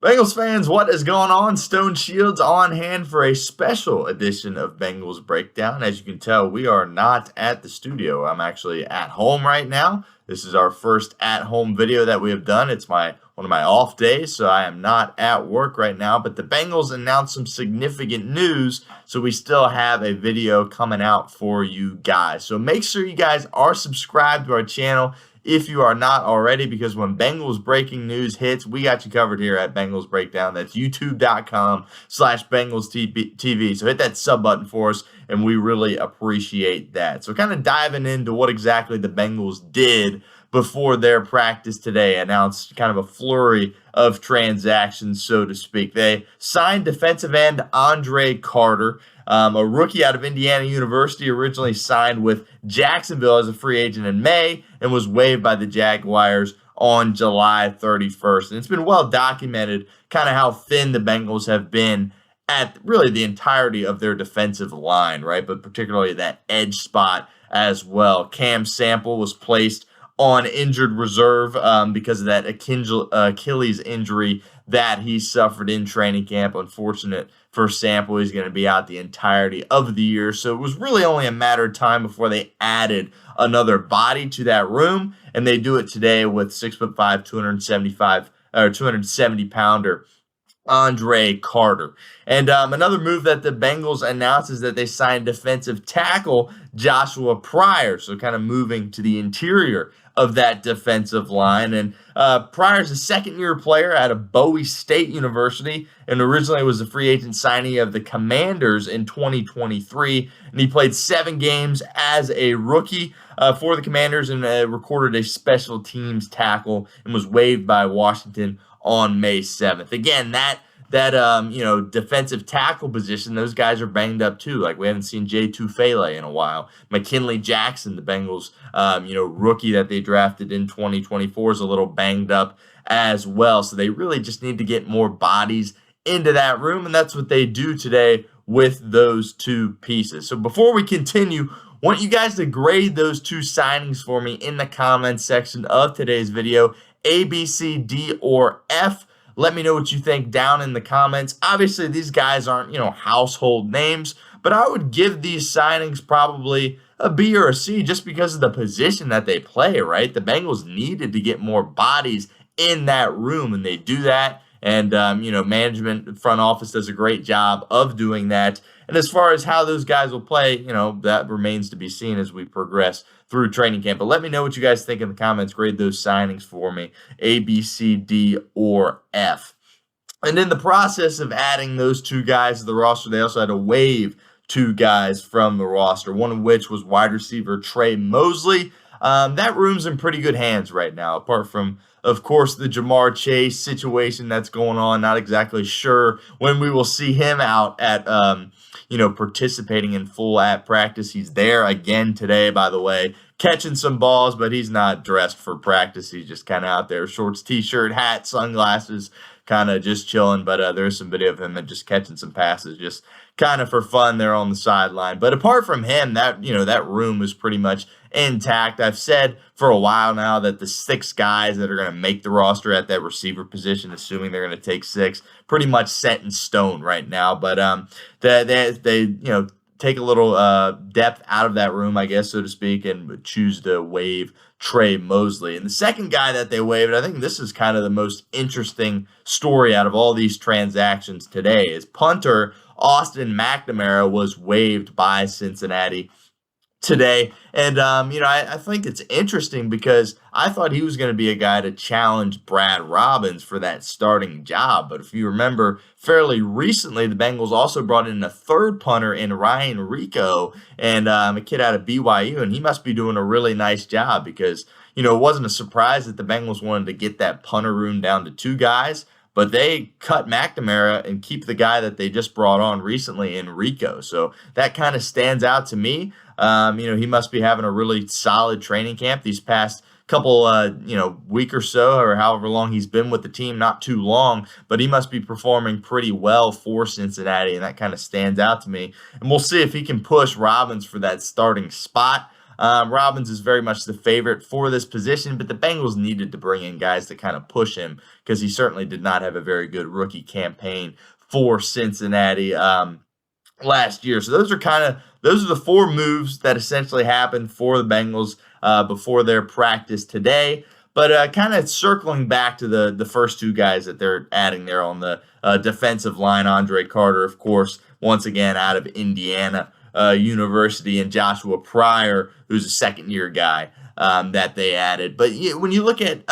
Bengals fans, what is going on? Stone Shields on hand for a special edition of Bengals Breakdown. As you can tell, we are not at the studio. I'm actually at home right now. This is our first at-home video that we have done. It's one of my off days, so I am not at work right now. But the Bengals announced some significant news, so we still have a video coming out for you guys. So make sure you guys are subscribed to our channel if you are not already, because when Bengals breaking news hits, we got you covered here at Bengals Breakdown. That's youtube.com/BengalsTV. So hit that sub button for us, and we really appreciate that. So kind of diving into what exactly the Bengals did before their practice today, announced kind of a flurry of transactions, so to speak. They signed defensive end Andre Carter, a rookie out of Indiana University, originally signed with Jacksonville as a free agent in May and was waived by the Jaguars on July 31st. And it's been well documented kind of how thin the Bengals have been at really the entirety of their defensive line, right? But particularly that edge spot as well. Cam Sample was placed on injured reserve because of that Achilles injury that he suffered in training camp. Unfortunate for Sample, he's going to be out the entirety of the year. So it was really only a matter of time before they added another body to that room, and they do it today with 6'5", 270-pounder Andre Carter. And another move that the Bengals announced is that they signed defensive tackle Joshua Pryor, so kind of moving to the interior of that defensive line. And Pryor's a second-year player out of Bowie State University, and originally was a free agent signee of the Commanders in 2023. And he played 7 games as a rookie for the Commanders and recorded a special teams tackle and was waived by Washington on May 7th. Again, that defensive tackle position, those guys are banged up too. Like, we haven't seen Tufele in a while. McKinley Jackson, the Bengals, rookie that they drafted in 2024, is a little banged up as well. So they really just need to get more bodies into that room, and that's what they do today with those two pieces. So before we continue, I want you guys to grade those two signings for me in the comments section of today's video. A, B, C, D, or F. Let me know what you think down in the comments. Obviously, these guys aren't, household names, but I would give these signings probably a B or a C just because of the position that they play, right? The Bengals needed to get more bodies in that room, and they do that. And, management, front office does a great job of doing that. And as far as how those guys will play, that remains to be seen as we progress through training camp. But let me know what you guys think in the comments. Grade those signings for me, A, B, C, D, or F. And in the process of adding those two guys to the roster, they also had to waive 2 guys from the roster, one of which was wide receiver Trey Mosley. That room's in pretty good hands right now, apart from, of course, the Jamar Chase situation that's going on. Not exactly sure when we will see him out at, participating in full at practice. He's there again today, by the way, catching some balls, but he's not dressed for practice. He's just kind of out there, shorts, t-shirt, hat, sunglasses, kind of just chilling. But there's some video of him and just catching some passes, just kind of for fun there on the sideline. But apart from him, that room is pretty much intact. I've said for a while now that the 6 guys that are going to make the roster at that receiver position, assuming they're going to take 6, pretty much set in stone right now. But they take a little depth out of that room, I guess, so to speak, and choose to waive Trey Mosley. And the second guy that they waived, I think this is kind of the most interesting story out of all these transactions today, is punter Austin McNamara was waived by Cincinnati today. And, I think it's interesting because I thought he was going to be a guy to challenge Brad Robbins for that starting job. But if you remember, fairly recently, the Bengals also brought in a third punter in Ryan Rico, and a kid out of BYU, and he must be doing a really nice job because, it wasn't a surprise that the Bengals wanted to get that punter room down to 2 guys. But they cut McNamara and keep the guy that they just brought on recently in Rico. So that kind of stands out to me. He must be having a really solid training camp these past couple, week or so, or however long he's been with the team, not too long, but he must be performing pretty well for Cincinnati, and that kind of stands out to me. And we'll see if he can push Robbins for that starting spot. Robbins is very much the favorite for this position, but the Bengals needed to bring in guys to kind of push him because he certainly did not have a very good rookie campaign for Cincinnati last year. So those are the four moves that essentially happened for the Bengals before their practice today. But kind of circling back to the first two guys that they're adding there on the defensive line, Andre Carter, of course, once again out of Indiana University, and Joshua Pryor, who's a second-year guy that they added. But when you look at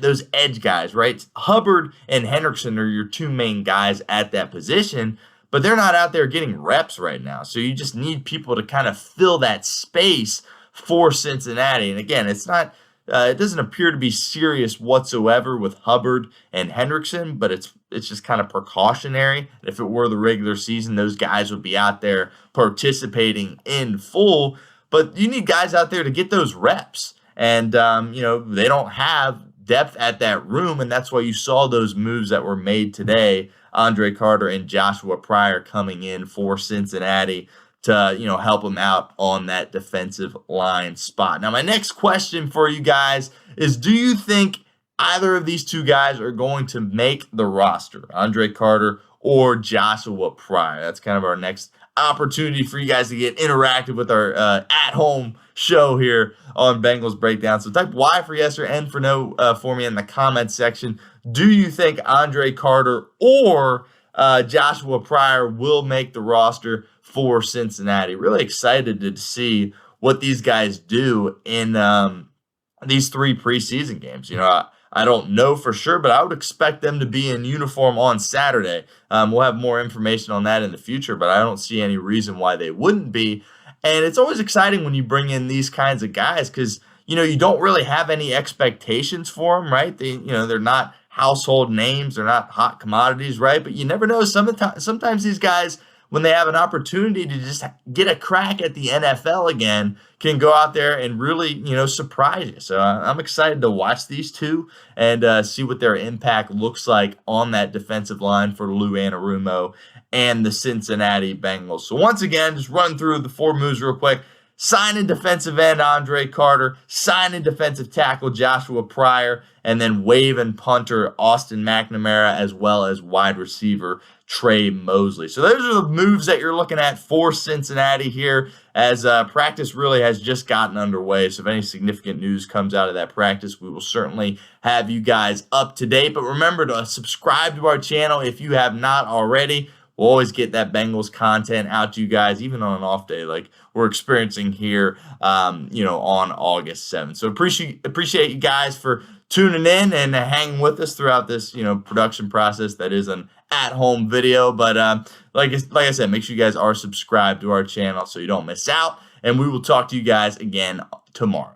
those edge guys, right? Hubbard and Hendrickson are your two main guys at that position, but they're not out there getting reps right now. So you just need people to kind of fill that space for Cincinnati. And again, it's not. It doesn't appear to be serious whatsoever with Hubbard and Hendrickson, but it's just kind of precautionary. If it were the regular season, those guys would be out there participating in full. But you need guys out there to get those reps. And, they don't have depth at that room, and that's why you saw those moves that were made today. Andre Carter and Joshua Pryor coming in for Cincinnati to, help them out on that defensive line spot. Now, my next question for you guys is, do you think either of these two guys are going to make the roster, Andre Carter or Joshua Pryor? That's kind of our next opportunity for you guys to get interactive with our at-home show here on Bengals Breakdown. So type Y for yes or N for no for me in the comments section. Do you think Andre Carter or Joshua Pryor will make the roster for Cincinnati? Really excited to see what these guys do in these three preseason games. I don't know for sure, but I would expect them to be in uniform on Saturday. We'll have more information on that in the future, but I don't see any reason why they wouldn't be. And it's always exciting when you bring in these kinds of guys because, you don't really have any expectations for them, right? They're not household names. They're not hot commodities, right? But you never know. Sometimes these guys, when they have an opportunity to just get a crack at the NFL again, can go out there and really, surprise you. So I'm excited to watch these two and see what their impact looks like on that defensive line for Lou Anarumo and the Cincinnati Bengals. So once again, just running through the four moves real quick. Signing defensive end Andre Carter, signing defensive tackle Joshua Pryor, and then waive and punter Austin McNamara, as well as wide receiver Trey Mosley. So those are the moves that you're looking at for Cincinnati here, as practice really has just gotten underway. So if any significant news comes out of that practice, we will certainly have you guys up to date. But remember to subscribe to our channel if you have not already. We'll always get that Bengals content out to you guys, even on an off day like we're experiencing here, on August 7th. So appreciate you guys for tuning in and hanging with us throughout this, production process that is an at-home video. But like I said, make sure you guys are subscribed to our channel so you don't miss out. And we will talk to you guys again tomorrow.